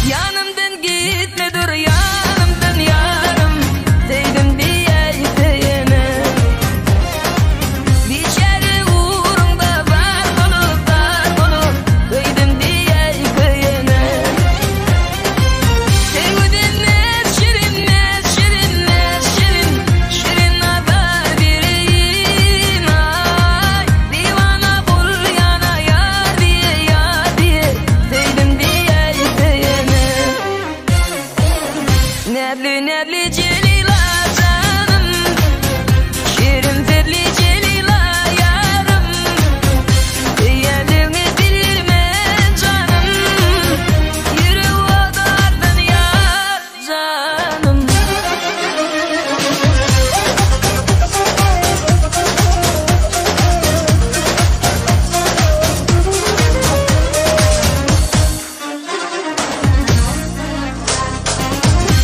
Yanımdan gitme dur yanımdan yarım Sevdim diye isteyene Bir şeri uğrunda var olup dar olup Kıydım diye kıyene Sevgiden ne şirin ne şirin ne şirin Şirin haber vereyim ay Divana bul yana yar diye Sevdim diye isteyene Nerli nerli celila canım Şirin zerli celila yarım Diğerlerini bilmem canım Yürü odardan yar canım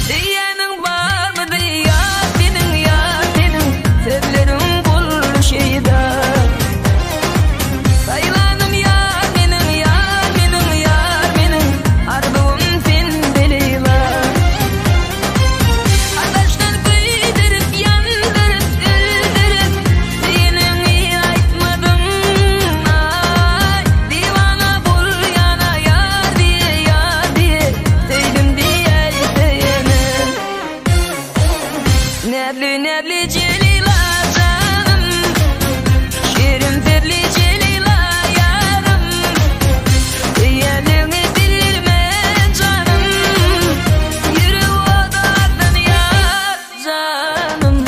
Diyenin var mı diyar senin Sevlerim bul şeyda Saylanım yar benim Ardığım sen delila Adaştan kıydırıp yandırıp öldürüp Senin aytmadım ay Divana bul yana yar diye Sevdim diye isteyene Nerli nerli celila canım Şirin zerli celila yarım Diğerlerini bilmem canım Yürü odardan yar canım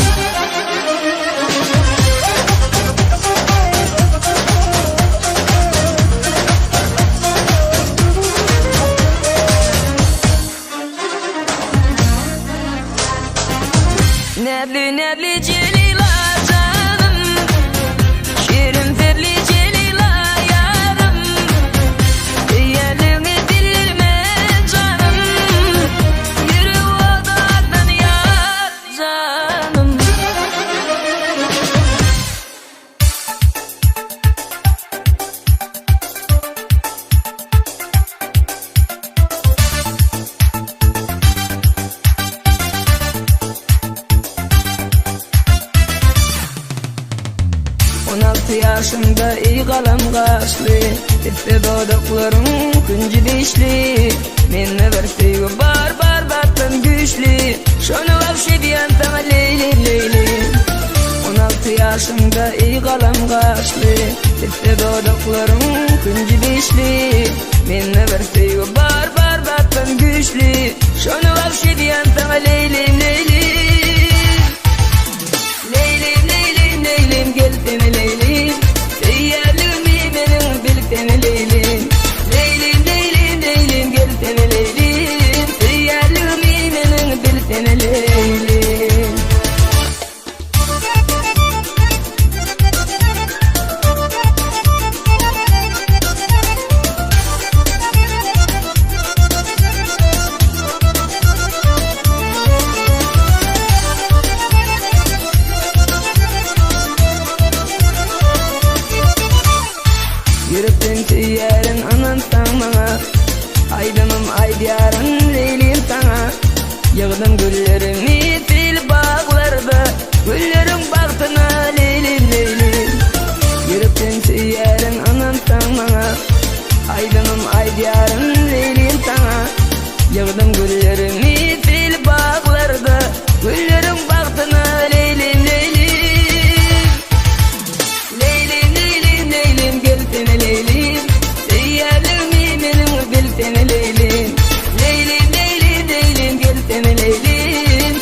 Nerli nerli celila canım Şirin zerli celila yarım Diğerlerini bilmem canım Yürü odardan yar canım On altı yaşında iyi kalem kaşlı Tepte dodaklarım küncü dişli Menne bir sevgi bar battan güçlü Şonu avşe diyen sana leylim 16 yaşında iyi kalem kaşlı Tepte dodaklarım küncü dişli Menne bir sevgi bar battan güçlü Şonu avşe diyen sana leylim gel seni leylim Seyyarlığımı benim bil seni leylim Leylim gel seni leylim Seyyarlığımı benim bil seni leylim Yürüptün tüyerin anansan bana Aydınım aydiyarın leylim sana Yığdım güllerimi fil bağlarda Güllerin baktına leylim Yürüptün tüyerin anansan bana Aydınım aydiyarın leylim sana Yığdım güllerimi fil bağlarda Güllerin baktına leylim gel seni leylim Seyyarlığımı benim bil seni leylim Leylim gel seni leylim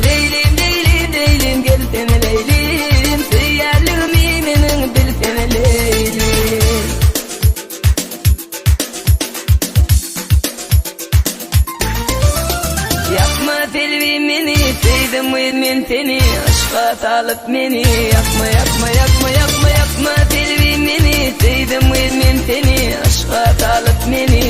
Leylim leylim leylim gelsene leylim, süyerliğimi menin bilsene leylim. Yakma telvi meni, sevdim men seni, aşka salıp meni. Yakma yakma yakma yakma yakma telvi meni, sevdim men seni, aşka salıp meni.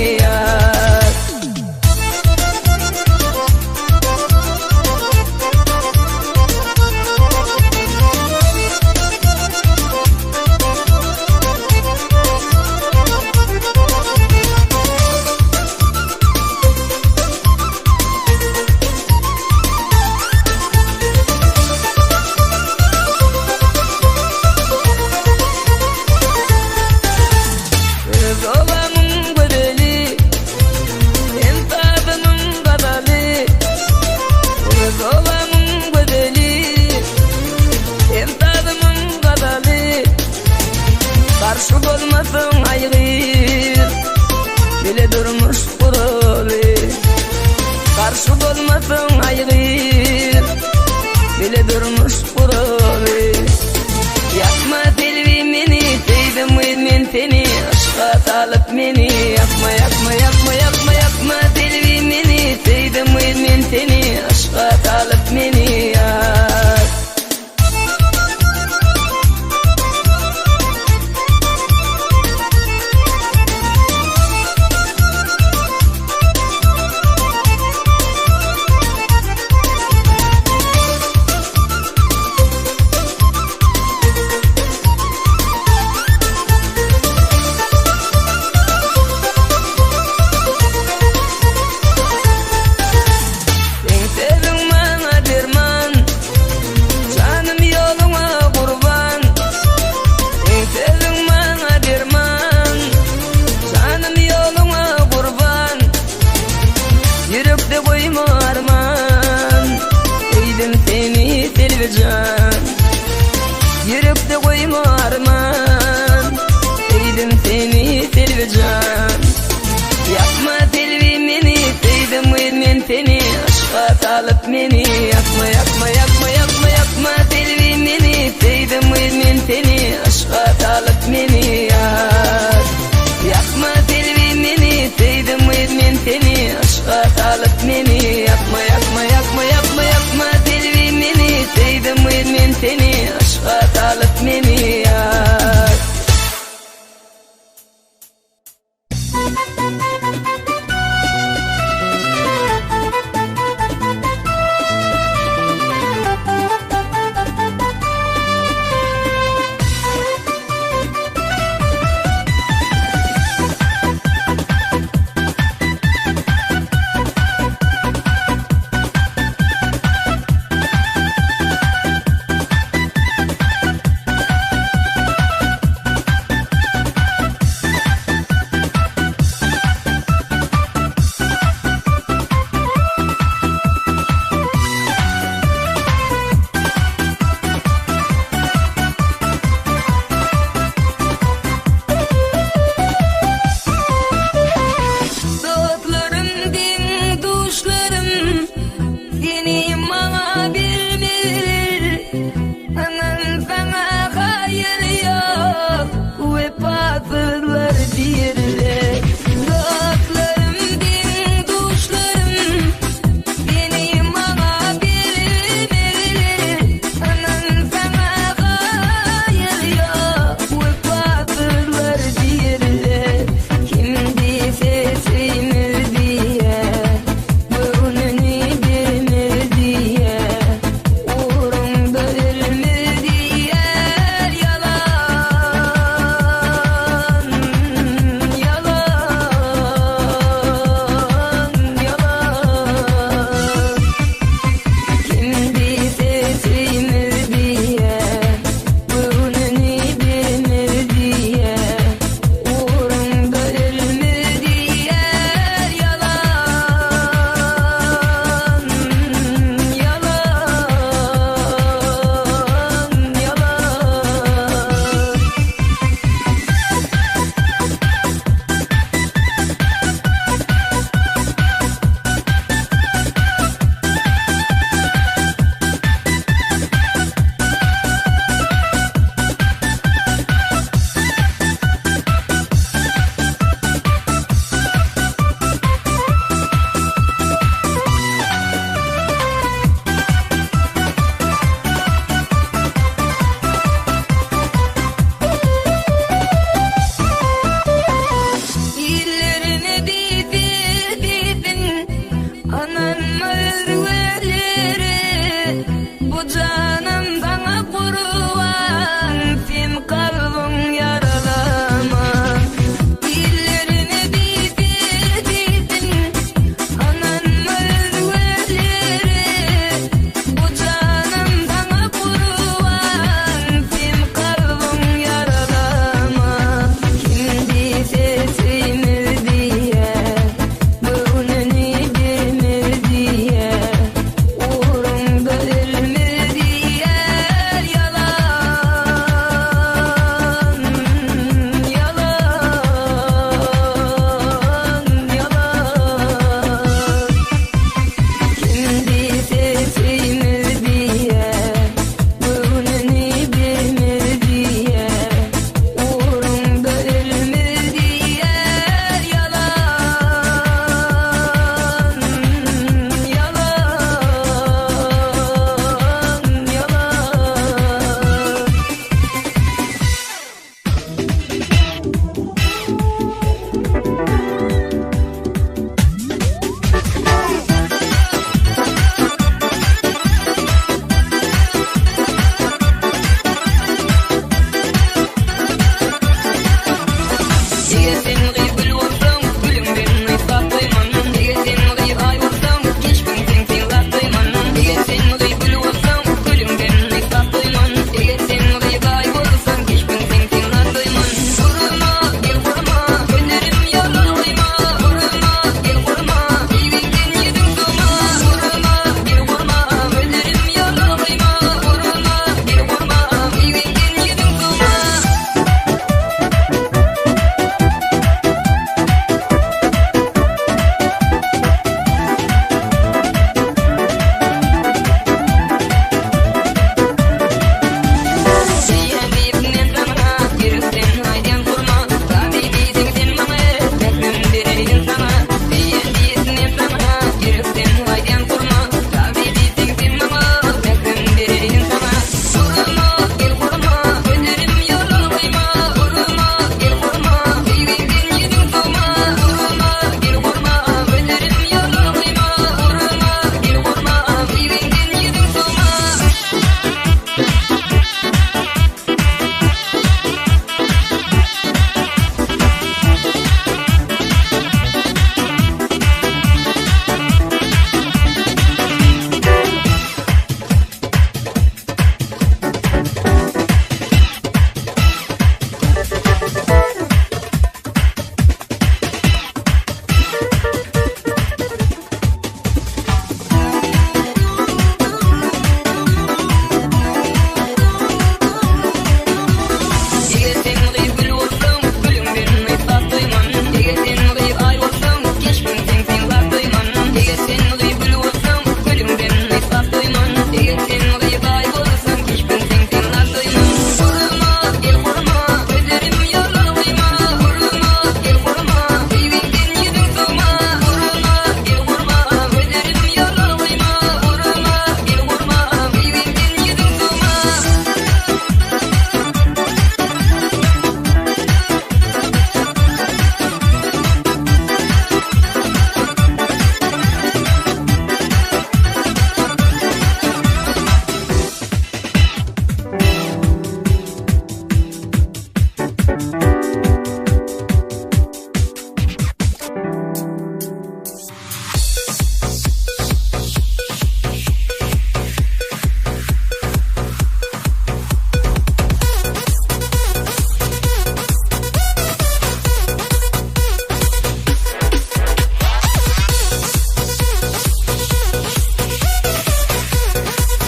Karşı olmasın aygır, bile durmuş kuralı. Karşı olmasın aygır, bile durmuş kuralı. Yakma telvi meni, sevdim men seni, aşka salıp meni. Yakma yakma yakma yakma yakma telvi meni, sevdim men seni, aşka salıp meni. Yürekte koyma arman, eydim seni telvican. Yürekte koyma arman, eydim seni telvican. Yakma telvi meni, sevdim men seni, aşka salıp meni. Yakma yakma yakma yakma yakma telvi meni, sevdim men seni, aşka salıp meni. Yakma telvi meni, sevdim men seni, aşka salıp meni. Yakma yakma yakma yakma yakma telvi meni, sevdim men seni, aşka salıp meni.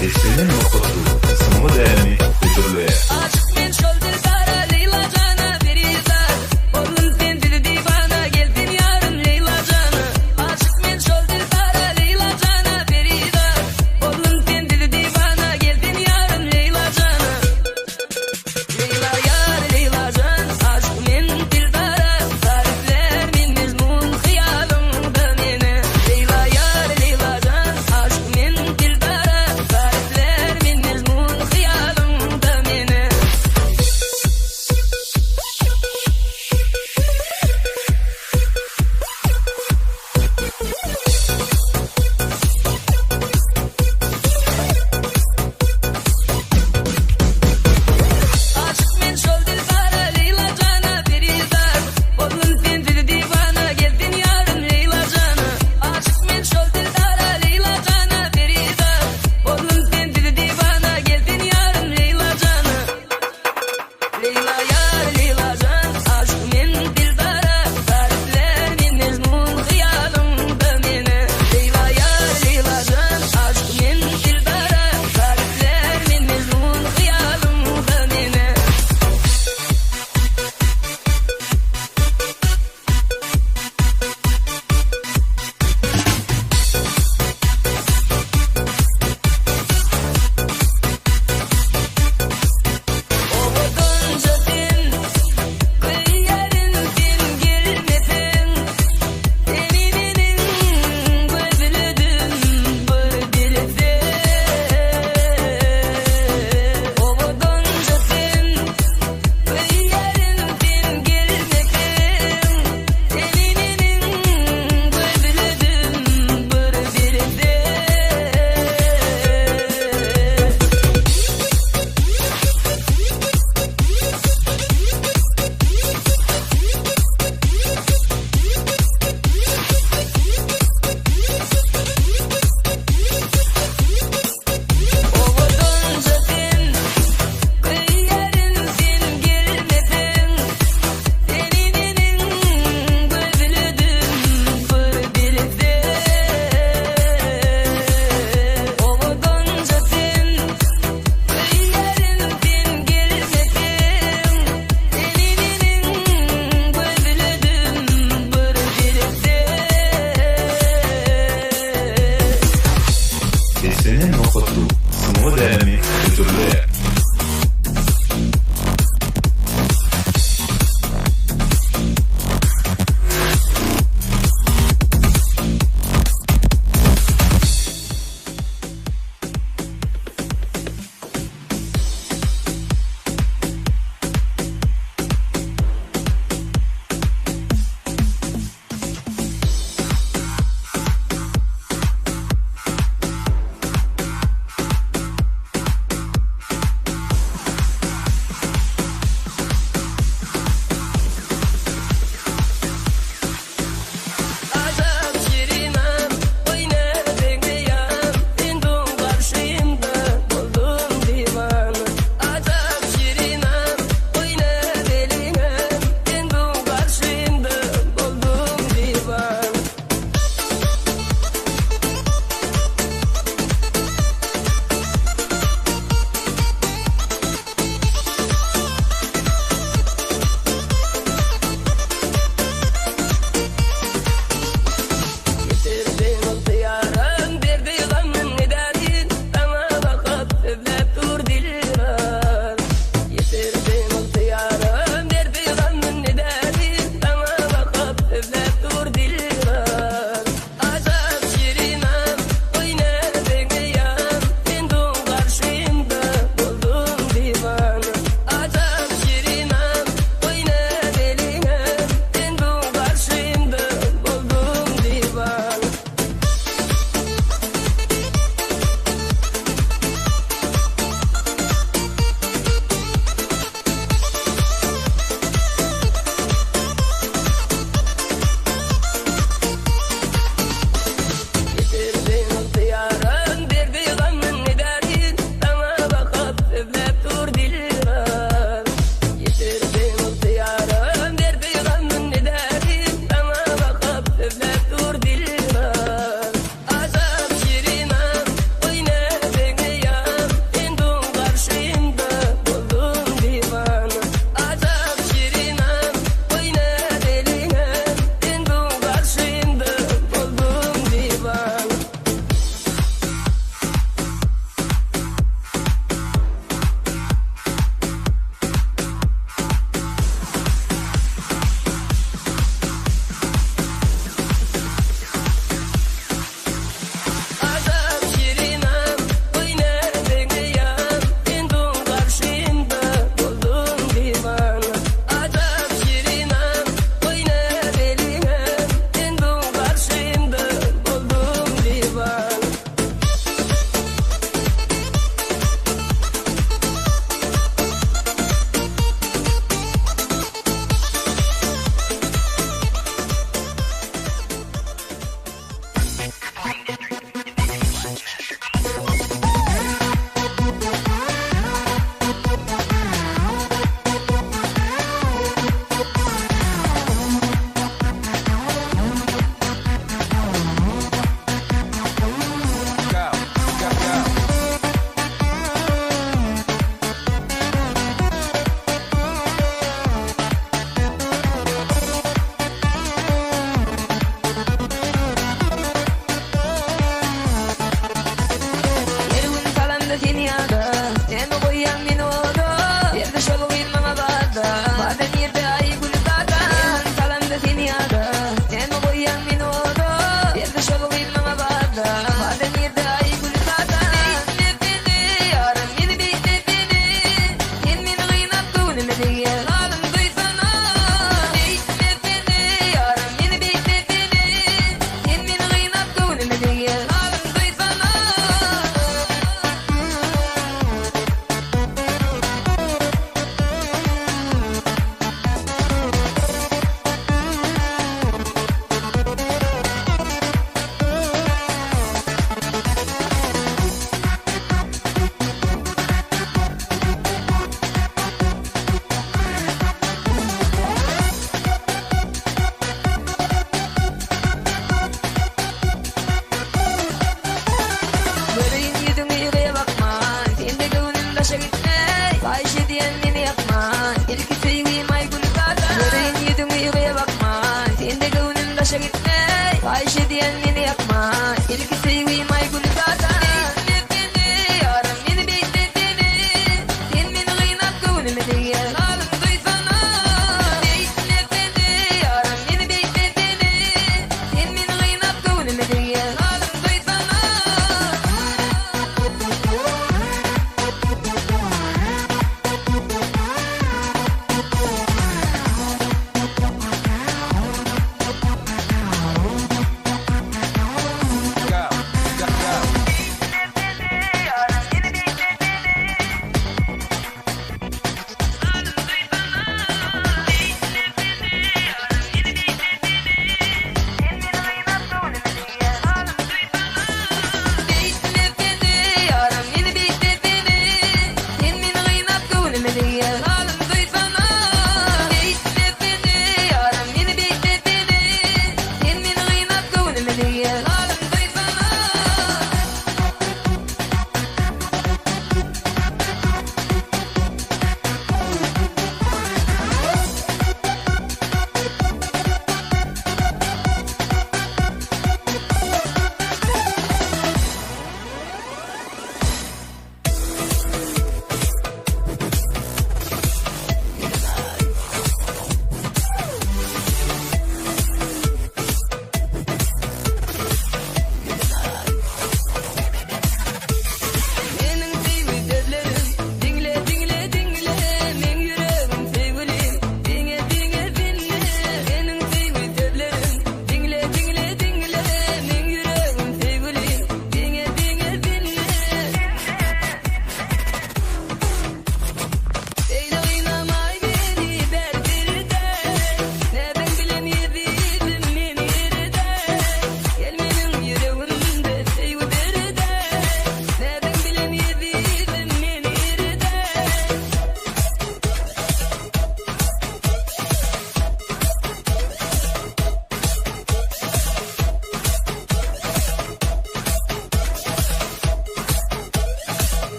Sesinin noktası, sınırı değerini ödüllüye. Aşık men şol dilbara Leyla cana Ferizat. Oğlum sen dili divana geldin yarım Leyla cana. Aşık men şol dilbara Leyla cana Ferizat. Oğlum sen dili divana geldin yarım Leyla cana. Leyla yar Leyla can aşık men dilbara. Tarifler min mezmun hıyalımda mene. Leyla yar Leyla can aşık men dilbara. Tarifler min mezmun hıyalımda mene. Aşık men şol dilbara Leyla cana Ferizat. Oğlum sen dili divana geldin yarım Leyla cana. Aşık men şol dilbara Leyla cana Ferizat. Oğlum sen dili divana geldin yarım Leyla cana. Leyla yar Leyla can aşık men dilbara. Tarifler min mezmun hıyalımda mene. Leyla yar Leyla can aşık men dilbara. Tarifler min mezmun hıyalımda mene. Oğudun cötin, kıyarın din girmesin. Teninin gözlüdün bir dilse. Oğudun cötin, kıyarın din girmesin. Teninin gözlüdün bir dilse. Oğudun cötin, kıyarın din girmesin. Teninin gözlüdün bir dilse. Oğudun cötin, kıyarın din girmesin. Teninin gözlüdün bir dilse. Sesinin noktası, sınırı değerini ödüllüye. dünyada. Emi koyan meni oda, yerde şolu bilmeme barda. Baden yerde ay gülü dada, emin salamda seni yada. Emi koyan meni oda, yerde şolu bilmeme barda. Baden yerde ay gülü dada. Beytme beni, yaram yeni beytme beni. Yen meni kıynap tuğneme diye, alım duysana. Beytme beni, yaram yeni beytme beni. Yen meni kıynap tuğneme diye, alım duysana.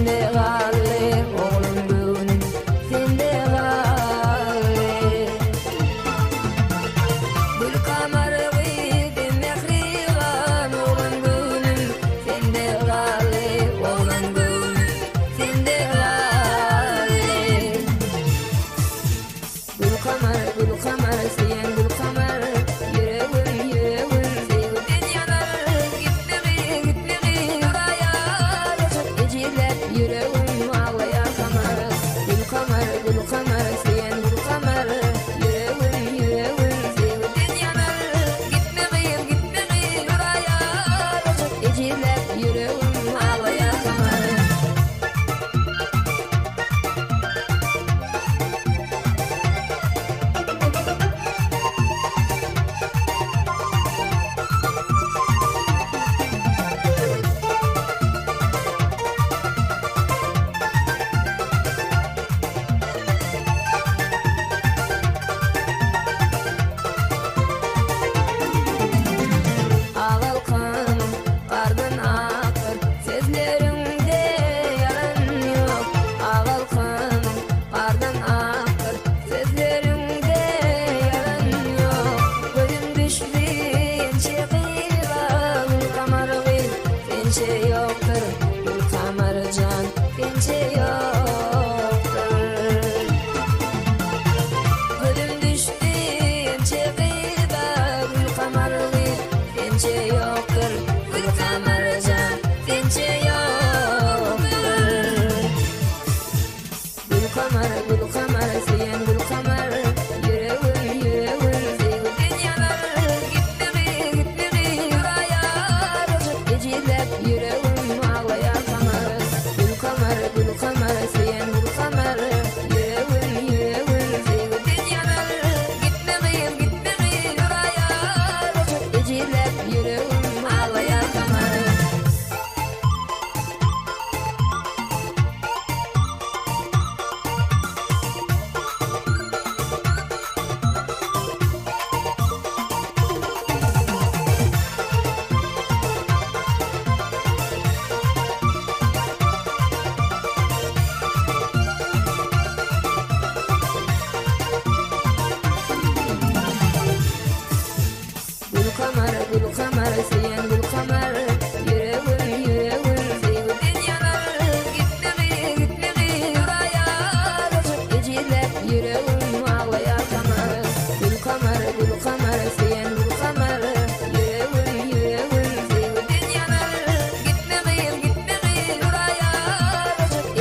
sende galle oğlum gönül sende galle gül kamarı gıydı mehriban oğlum gönül sende galle oğlum gönül sende galle gül kamar sen gül kamar yüreğim sevdin yanar gitmeli yuraya eciler yüreğim ağlayan kamar gül kamar sen gül kamar yüreğim sevdin yanar gitmeli yuraya eciler yüreğim ağlayan kamar Ağalkanım kardan akır sözlerimde yalan yok Ağalkanım kardan akır sözlerimde yalan yok Gözüm düştü ençe kıyla gül kamar gıyl ençe yoktur gül kamar can ençe yoktur Gözüm düştü ençe kıyla gül kamar gıyl ençe yoktur gül kamar can ençe yoktur gül kamar sen gül kamar yüreğim sevdin yanar gitmeli yuraya eciler yüreğim ağlayan kamar gül kamar sen gül kamar yüreğim sevdin yanar gitmeli yuraya eciler yüreğim ağlayan kamar gül kamar sen gül kamar yüreğim sevdin yanar gitmeli yuraya eciler yüreğim ağlayan kamar gül kamar sen gül kamar yüreğim sevdin yanar gitmeli yuraya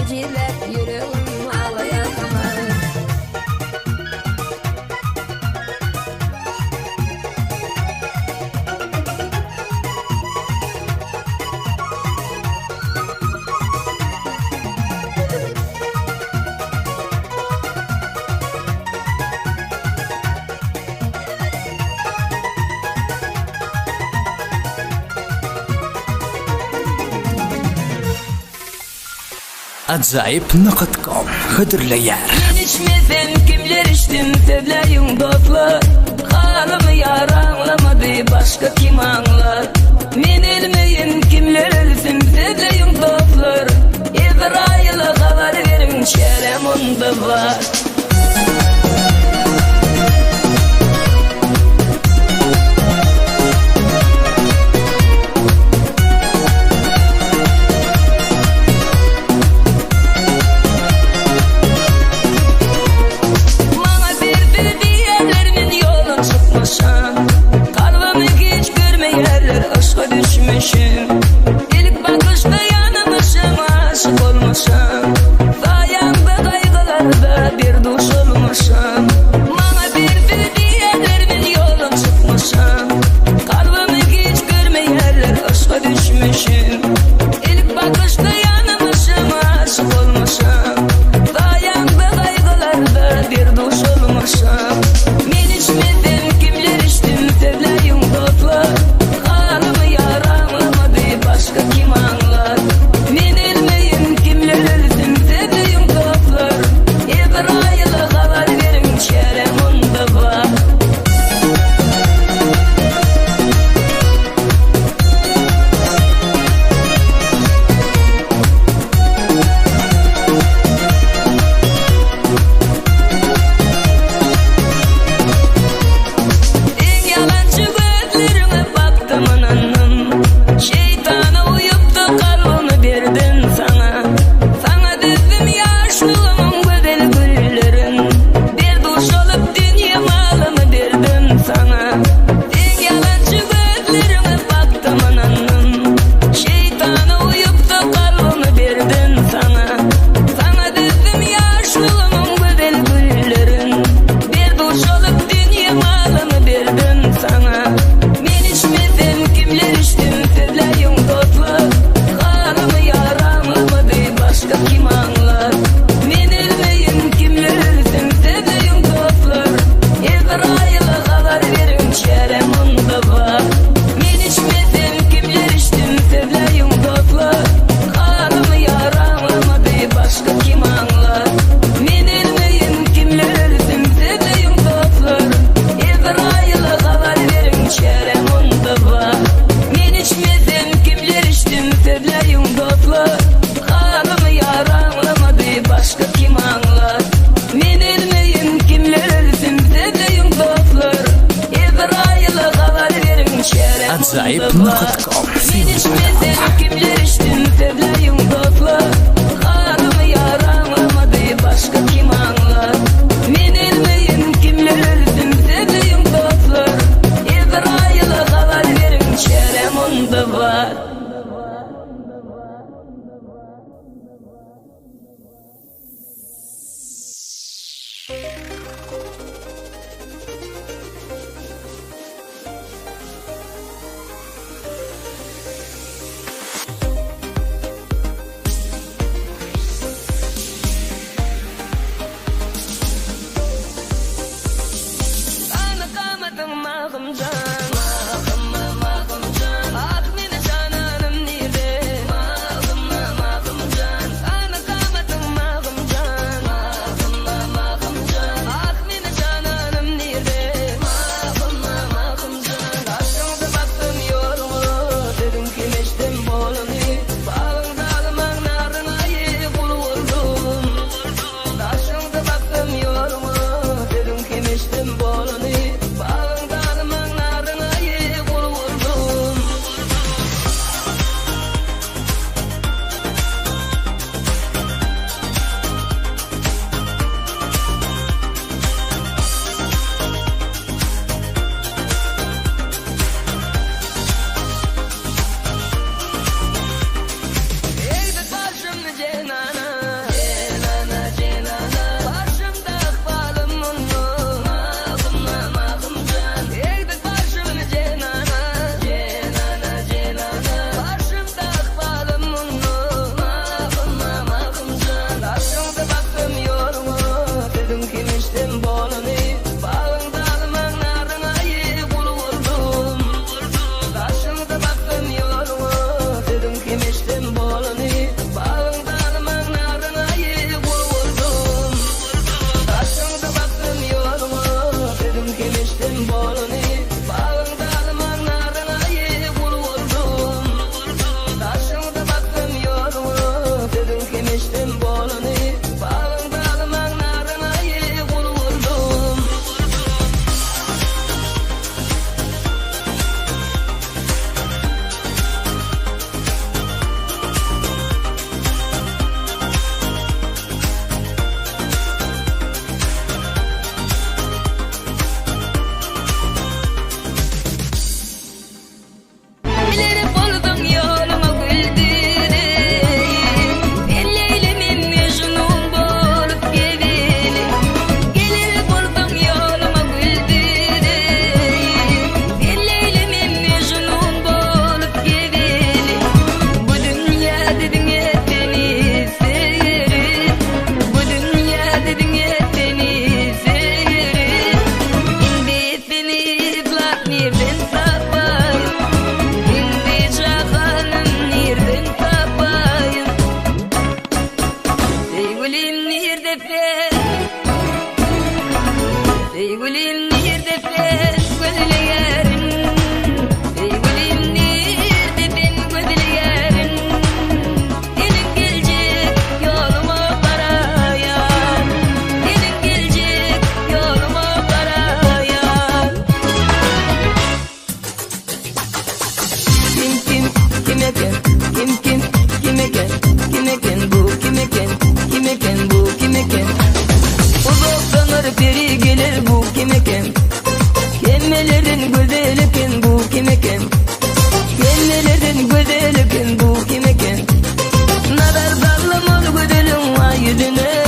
eciler yüreğim ağlayan kamar Acayip.com hıdırlayar. Men içmesem kimler içtim sevleyim dostlar Halımı yar anlamadı başka kim anlar Men elmeyim kimler ölsün sevleyim dostlar İsrail'e haber verin çerem onda var Kalbimi hiç görmeyerler aşka düşmüşüm İlk bakışta Zaip.com. Men içmesem kimler içtim sevleyim dostlar. Halımı yaramamadı başka kim anlar. Men elmeyin kimler öldüm sevleyim dostlar. İzrail'e haber verin çerem onda var. Ana kamadım mahım can, mahım can. Ah meni cananım nire, mahım can. Ana kamadım mahım can, mahım can. Ah meni cananım nire, mahım can. Aşkımda baktım yoluma, dedim ki meştem bolunu. Bağında alman narına ye kul oldum. Aşkımda baktım yoluma, dedim ki meştem bolunu. Bağında alman narına ye kul oldum. Eğdi başımı cenana, cenana. Başımda akbalım onu, mahım can. Eğdi başımı cenana, cenana. Başımda akbalım onu, mahım can. Aşkımda baktım yoluma, dedim ki meştem bolunu. Bağında alman narına ye kul oldum. Aşkımda baktım yoluma, dedim ki meştem bolunu. Bağında alman narına ye kul oldum. Aşkımda baktım yoluma, dedim ki meştem bolunu. Bağında alman narına ye kul oldum. Aşkımda baktım yoluma, dedim ki meştem bolunu. Bağında alman narına ye kul oldum. Bilerek oldum yoluma güldüreyim. Elleylimin mecnun bolup geleyim. Gelerek oldum yoluma güldüreyim. Elleylimin mecnun bolup geleyim. Bu dünya dedin hep beni severim. Bu dünya dedin hep beni severim. İndi beni bırak nereden tapayım. İndi cahanım nereden tapayım. Sevgilim nerede ben? Sevgilim nerede ben? Gözlerim. Sevgilim nerede ben? Gözlerim. Senin gelecek yoluma karayan. Senin gelecek yoluma karayan. Kim eken bu kim eken bu kim eken uzaktan arı peri gelir bu kim eken kemmelerin güzel eken bu kim eken kemmelerin güzel eken bu kim eken nadar bağlamalı güzelim ay yüzüne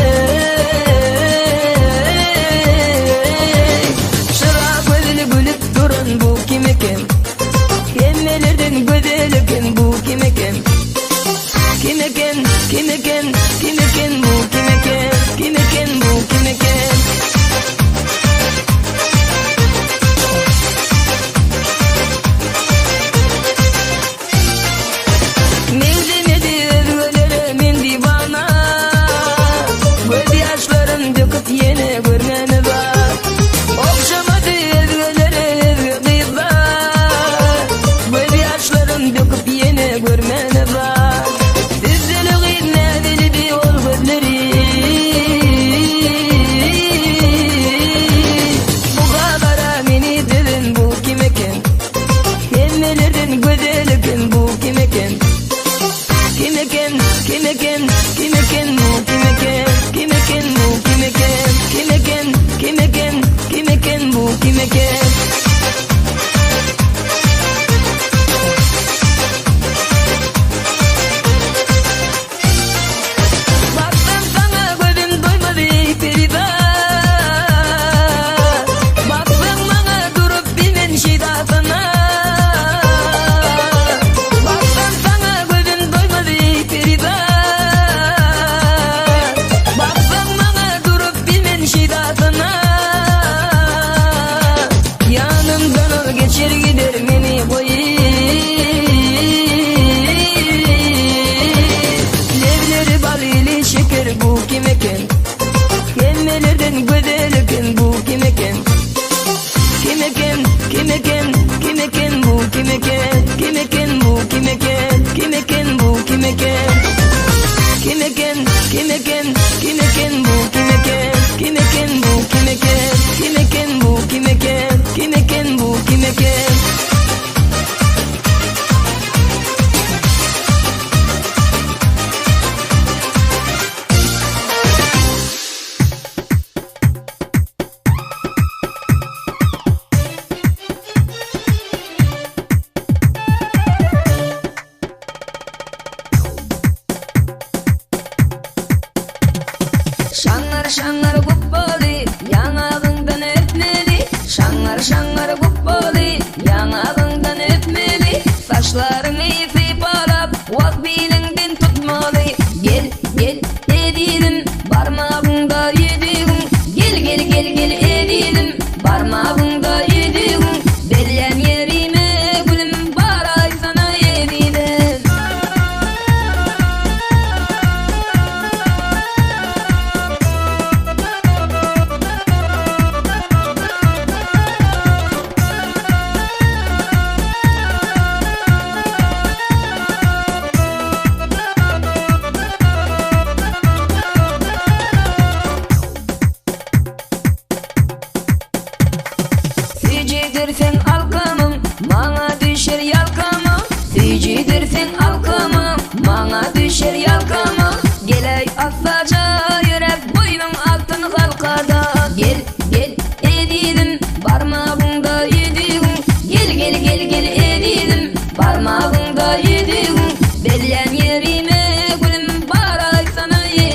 şırak gözünü gülüp duran bu kim eken kemmelerden güzel eken bu kim eken kim eken kim eken kim eken bu kim eken kim eken bu kim eken Mevzemedi özgölere men divana göz yaşların döküp yine görmeni var okşamadı özgölere kızlar göz yaşların döküp yine görmeni var. Düzdülük inne dili bir gelir bu kim eken? Hemmelerden güzel eken bu kim eken? Kim eken, kim eken, kim eken bu kim eken? Kim eken bu kim eken? Kim eken bu kim eken? Kim eken, kim eken, kim eken bu kim eken? Kim eken bu kim eken? Kim eken bu kim eken? Kim eken bu kim eken? Şanlar şanlar gubbali, yanağından öpmeli. Şanlar şanlar gubbali, yanağından öpmeli. Saçlarını ipi bağlap, vak bilinden tutmalı. Gel gel edilim, parmağında yedim. Gel gel gel gel edilim, parmağında yedim. Bellen yerime gülüm baray sana yedim. Sicidirsen alkamım, bana düşer yalkamım. Sicidirsen alkamım, bana düşer yalkamım. Geley atlaca yürek boynum altın halkada. Gel gel edilim, parmağında yedim. Gel gel gel gel edilim, parmağında yedim. Bellen yerime gülüm baray sana yedim.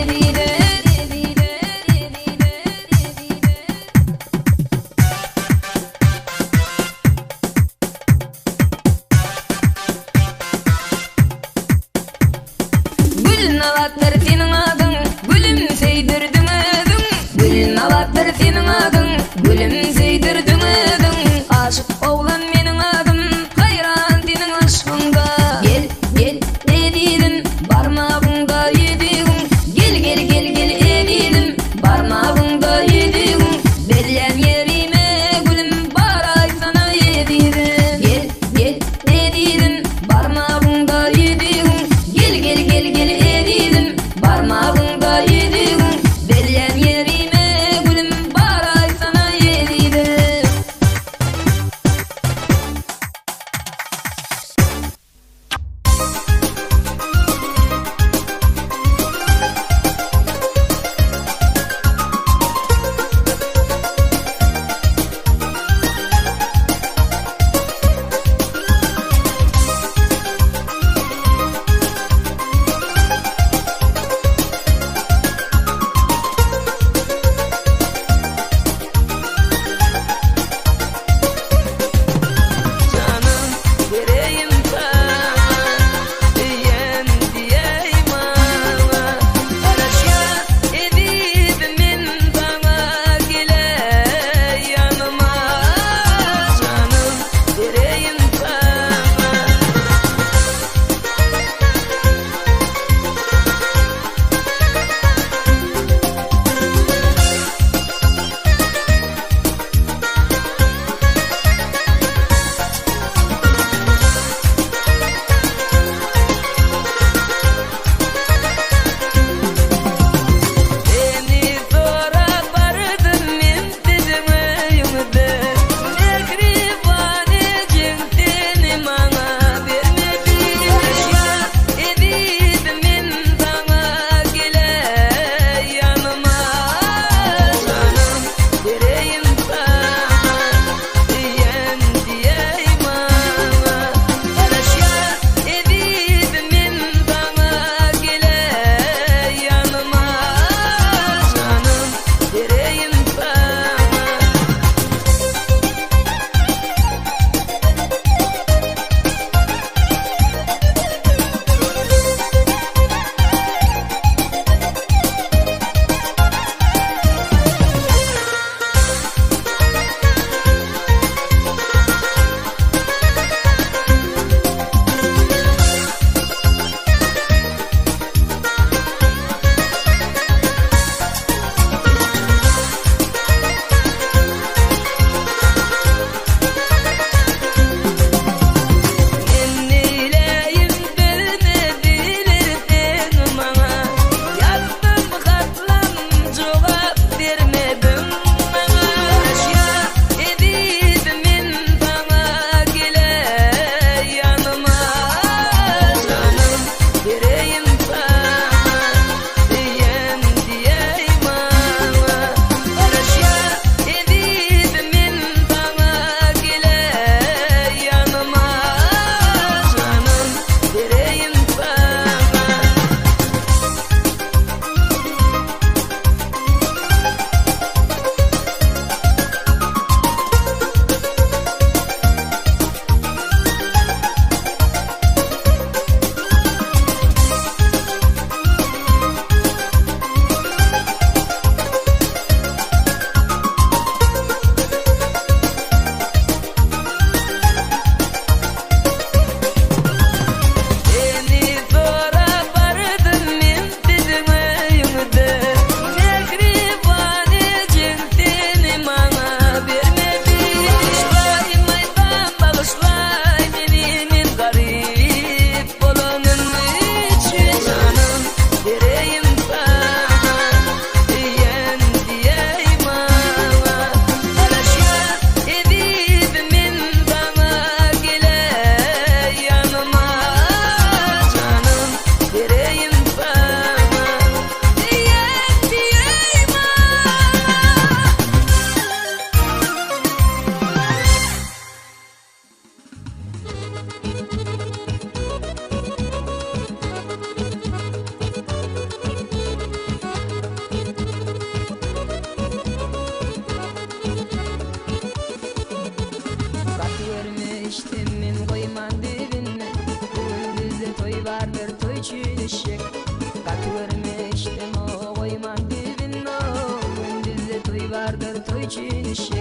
için işik.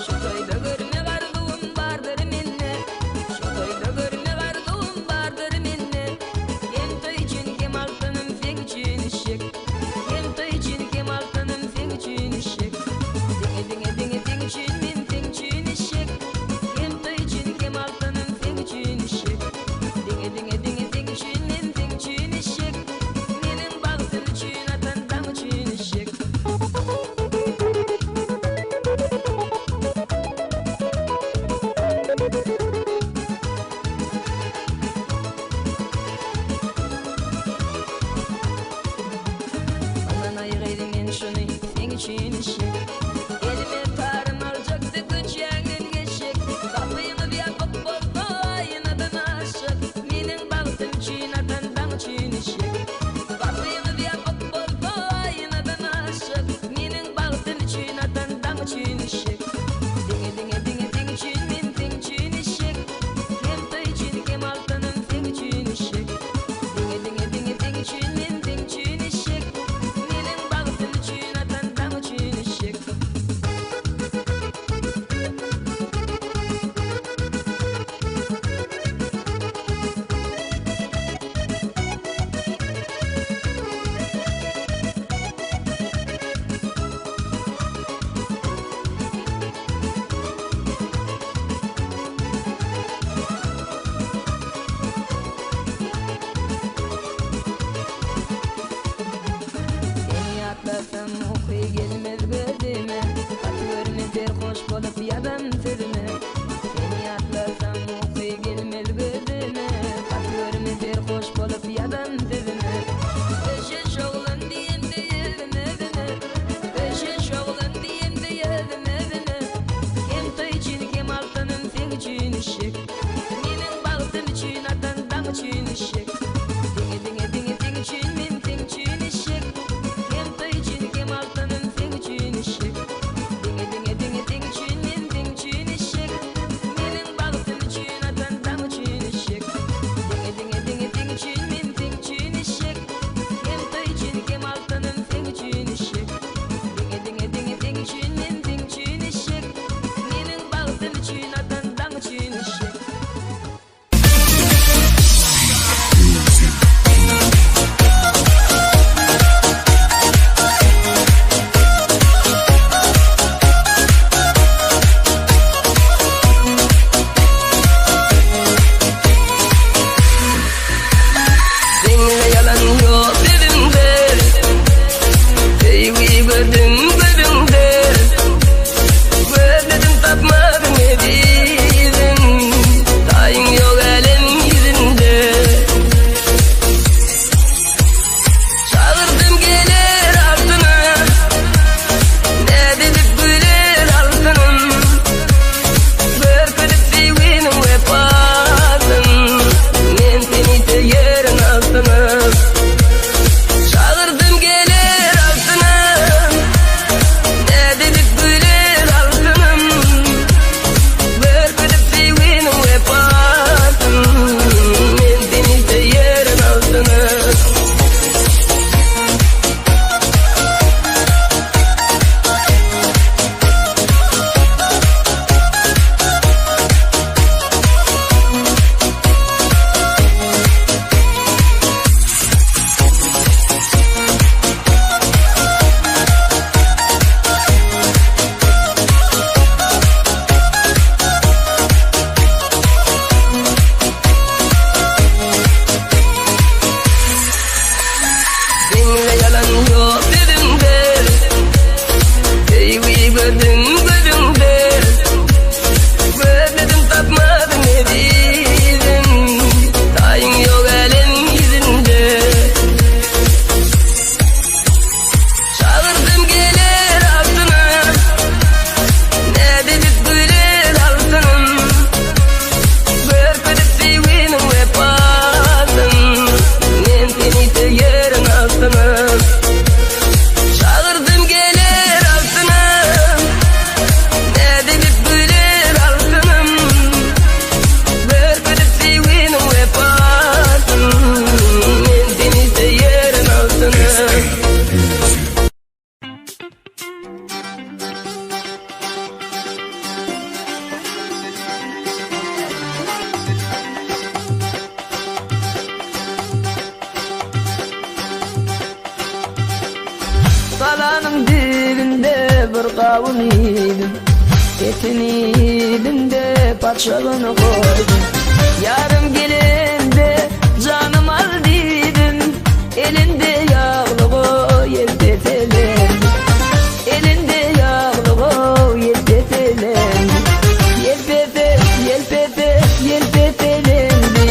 Şu toyda görme garduğum vardır minne. Şu toyda görme garduğum vardır minne. Hem toy için hem altınım fen için işik. Hem toy için hem altınım fen için işik. Dinge dinge fen için min fen için işik. Hem toy için hem altınım fen için işik. Dinge fen için min fen için işik. Menin baktım için atan dam için işik. Aman ayıraydım ben şunu fen için işik. Elime tarım alacaktı güç yerden geçecek. Kapıyımı bir yapıp oldu aynadan aşık. Menin baktım için atan dam için işik. Kapıyımı bir yapıp oldu aynadan aşık. Menin baktım için atan dam için işik. Dinge fen için min fen için işik. Hem toy için hem altınım fen için işik. Dinge fen için min fen için işik. Menin baktım için atan dam için işik. Seni atlasam okuy gelmez gözüme. At görmedir hoş bolup yadam sözüme. Seni atlasam okuy gelmez gözüme. At görmedir hoş bolup yadam sözüme. Peşin şoğlan diyem de yedim evine. Peşin şoğlan diyem de yedim evine. Hem toy için hem altınım fen için işik. Menin baktım için atan dam için işik. Dinge fen için min fen için işik. Hem toy için hem altınım fen için işik. Dinge fen için min fen için işik. Menin baktım için atan dam için işik. Dinge fen için min fen için işik. Hem toy için hem altınım fen için işik. Dinge fen için min fen için işik. Menin baktım için atan dam için işik. Seninle yalan yok evimde. Sevgiyi gördüm gözümde. Gözledim tapmadım edim. Tayın yok elin yüzünde. Çağırdım gelir altına. Ne dedik güler altınım. Börkülüp sevginim vefasın. Men seni de yerin altına. Çağırdım gelir altına. Ne dedik güler altınım. Börkülüp sevginim vefasın. Men seni de yerin altına. Seninle yalan yok evimde. Sevgiyi gördüm gözümde. Gözledim tapmadım edim. Tayın yok elin yüzünde. Çağırdım gelir altına. Ne dedik güler altınım. Börkülüp sevginim vefasın. Men seni de yerin altına. Çağırdım gelir altına. Canım dibinde bir kavun idim, etin idim de paçağını koydum. Yarım gelinde canım al dedim, elinde yağlı yelde telendi. Elinde yağlı yelde telendi. Yelpepe, yelpepe, yelpepelendi.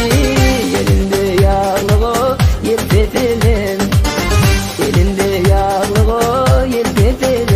Elinde yağlı yelpepelendi. Elinde yağlı yelpepelendi.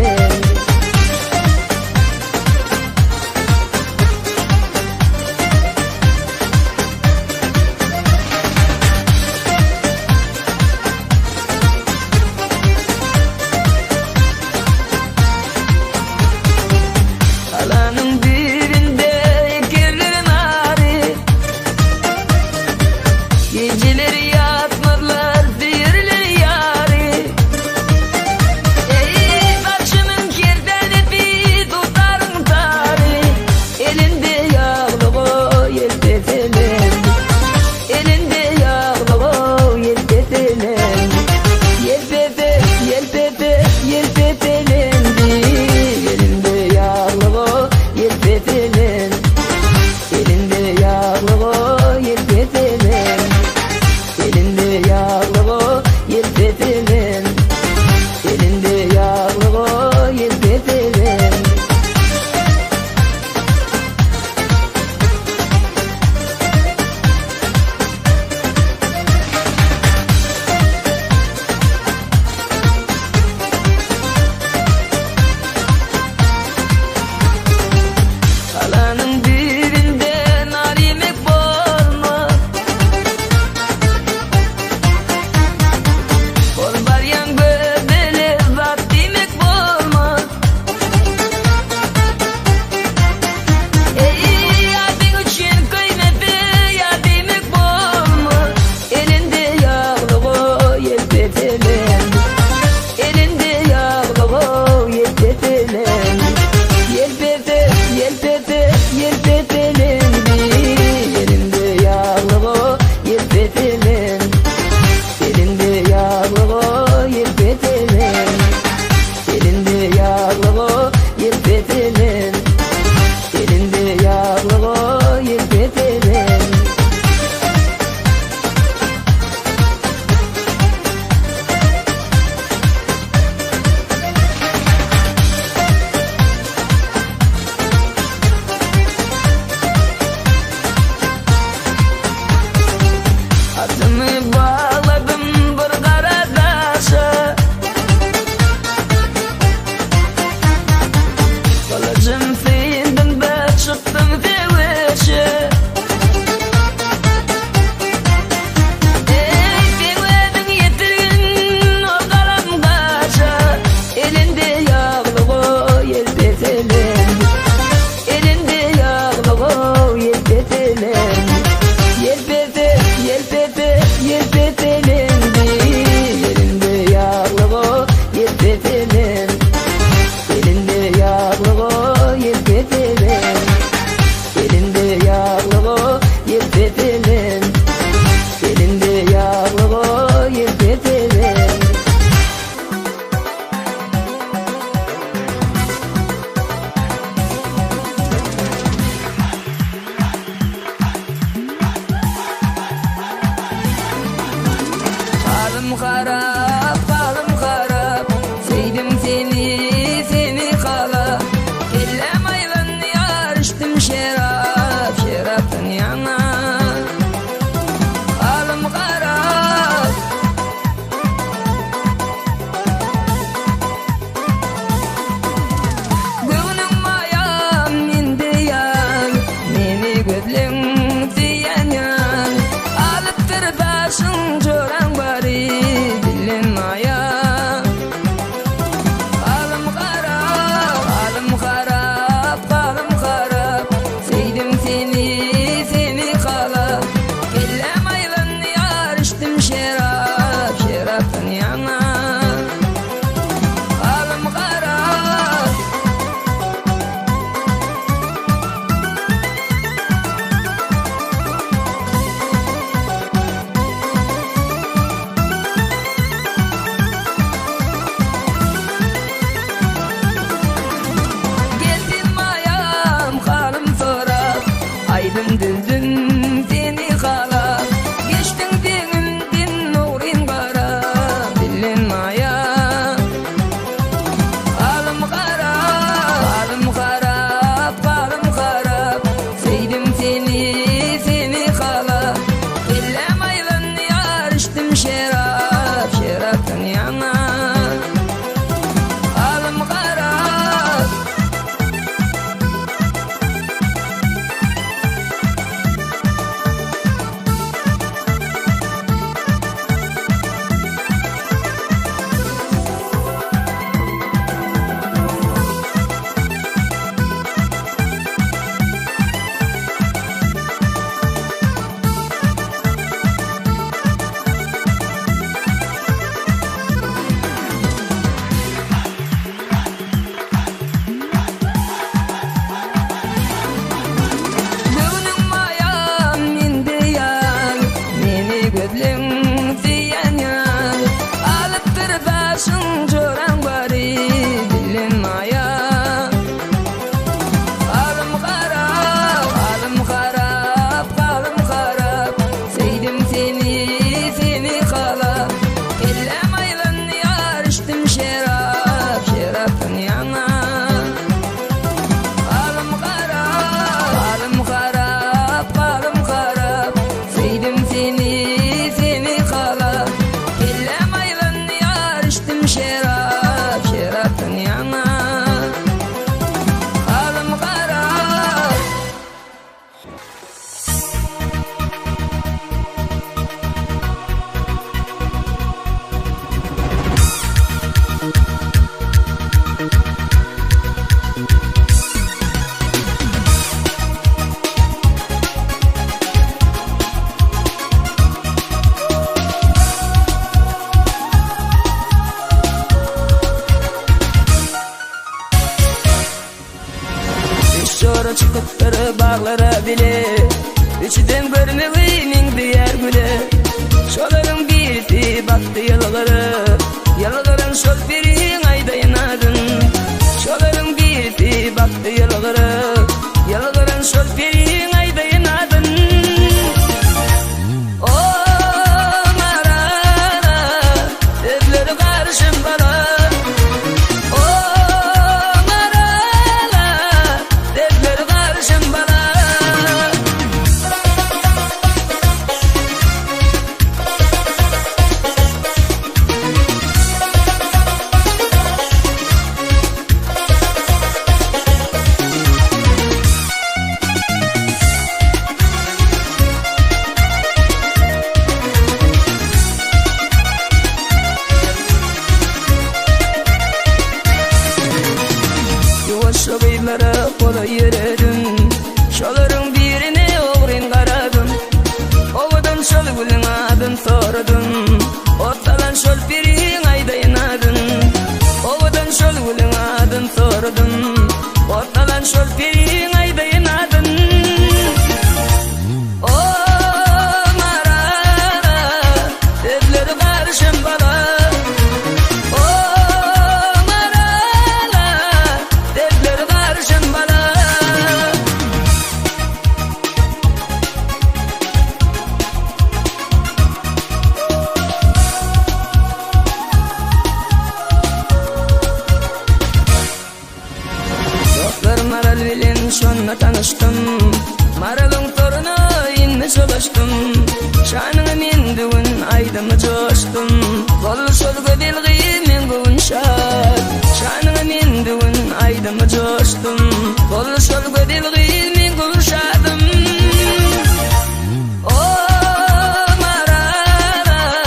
şolukları bağlara bile içiden görmeyi min diğer güle şoların birisi baktı yılları yılların şol birin ayda yanadın şoların birisi baktı yılları yılların şol birin ayda yanadın o marana evleri karşım bana o marana evleri karşım bana Şoğuylara kola yürüdüm şoların birine oğrin karadım oğudun şol gülün adın sordum ortalan şol birin ayda yanadın oğudun şol gülün adın sordum ortalan şol birin ayda yanadın o marana evleri karşım bana Maral bilen şonla tanıştım Maralın toruna inme çalıştım Şanına men düğün aydımı coştum Bol şolga bilgi men bugün şad Şanına men düğün aydımı coştum Bol şolga bilgi men bugün şadım O marana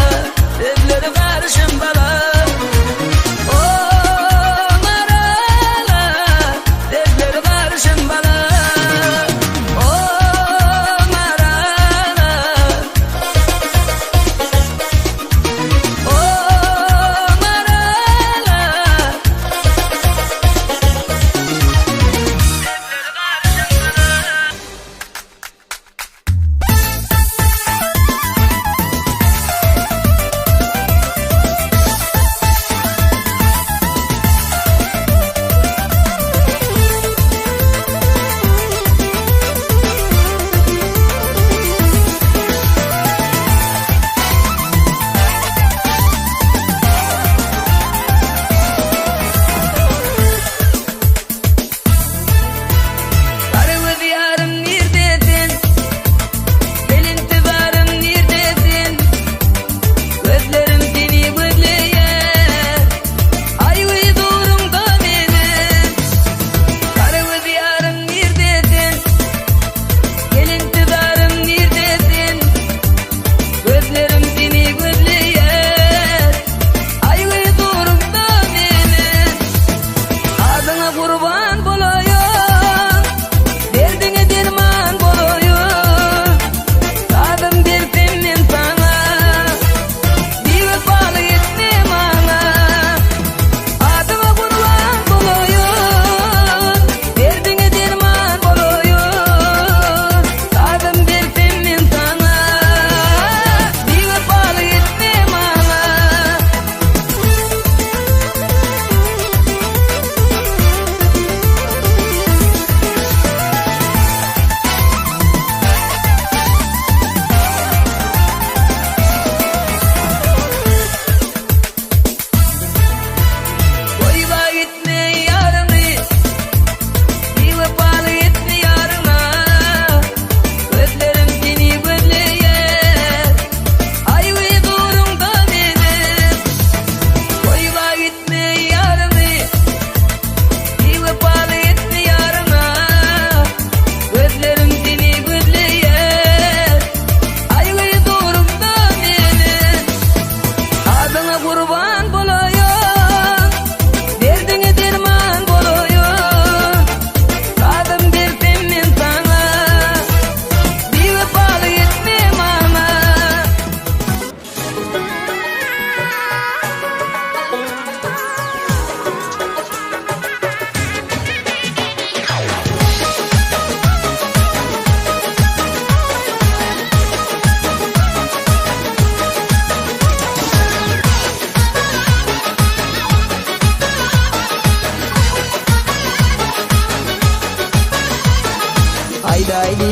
evleri karşım bana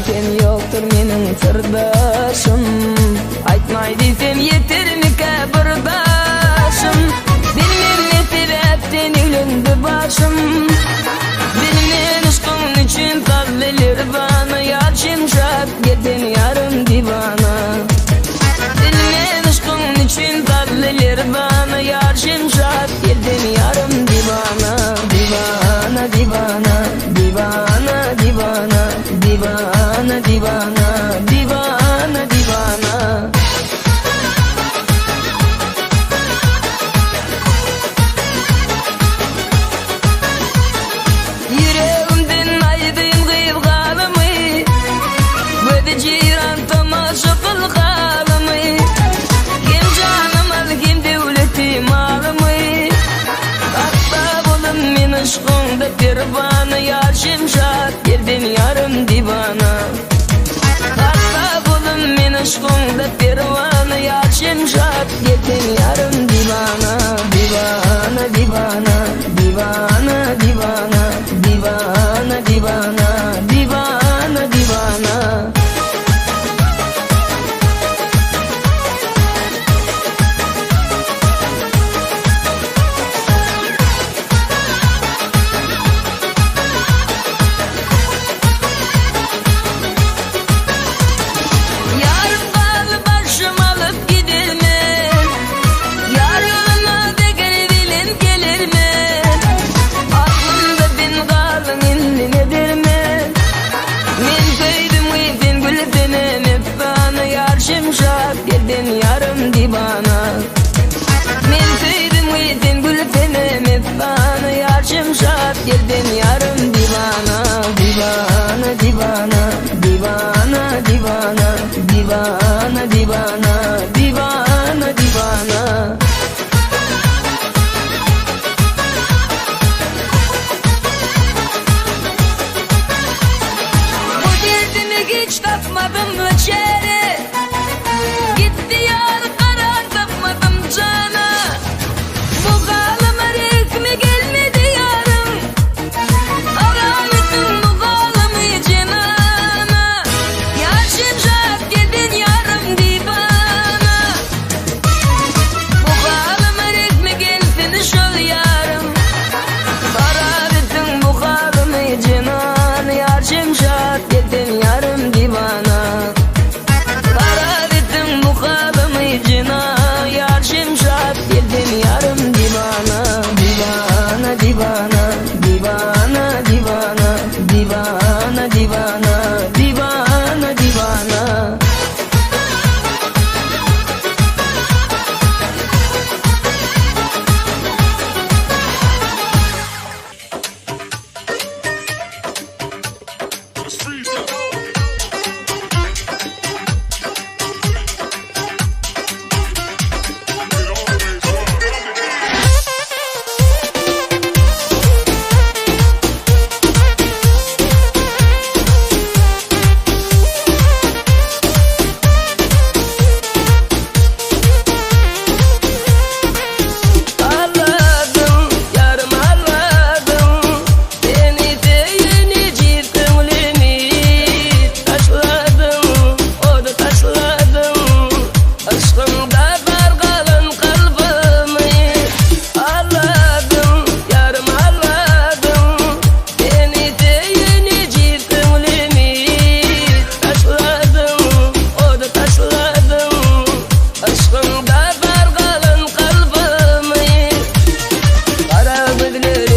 iken yoktur menin sırdaşım. Aytmay desem yeter mi kabırdaşım. Bilmem ne sebepten ölündü başım. Bilmem aşkın için kallelir bana. Yar şimşak geden yarım divana. Bilmem aşkın için kallelir bana. Yar şimşak geden yarım divana. Divana, divana, divana, divana, divana, divana, divana, divana. Yüreğimden aydın kıyıp kalımı, böyle ciran tamaşa kıl kalımı. Kim canım al kim devletim alımı. Hatta bulun min aşkında pervana. Yar şimşak geldin yarım divana. Hatta bulun min aşkında pervana. Yar şimşak geldin yarım divana. Divana, divana, divana, divana, divana, divana, divana, divana. Yarım bağlı başım alıp gider mi? Yar yoluna da gelebilin gelir mi? Aklımda bin kalın indi nedir mi? Men koydum uydun gülfene mefana. Yar şimşak geldin yarım divana. Men koydum uydun gülfene mefana. Yar şimşak geldin yarım divana. Divana, divana, divana, divana, divana, divana, divana, divana. Bu derdimi hiç takmadım ölçeri. Gitti yar karar tapmadım cana. Bu kalıma rekmi gelmedi yarım. Ağlamışım bu kalımı cenana. Yar şimşak geldin yarım divana. Bu kalıma rekmi gelsin şol yarım. Ağlamışım bu kalımı cenana. Yar şimşak geldin yarım divana. Ağlamışım bu kalımı cenana. Yar şimşak geldin yarım divana. Divana, divana, divana, divana, divana, divana, divana, divana. Ağladım, yarım ağladım. Seni de yeni ciddiğimi taşladım, o da taşladım. Aşkında dargalan kalbimi. Ağladım, yarım ağladım. Seni de yeni ciddiğimi taşladım, o da taşladım. Aşkında dargalan kalbimi. Kara gözlerim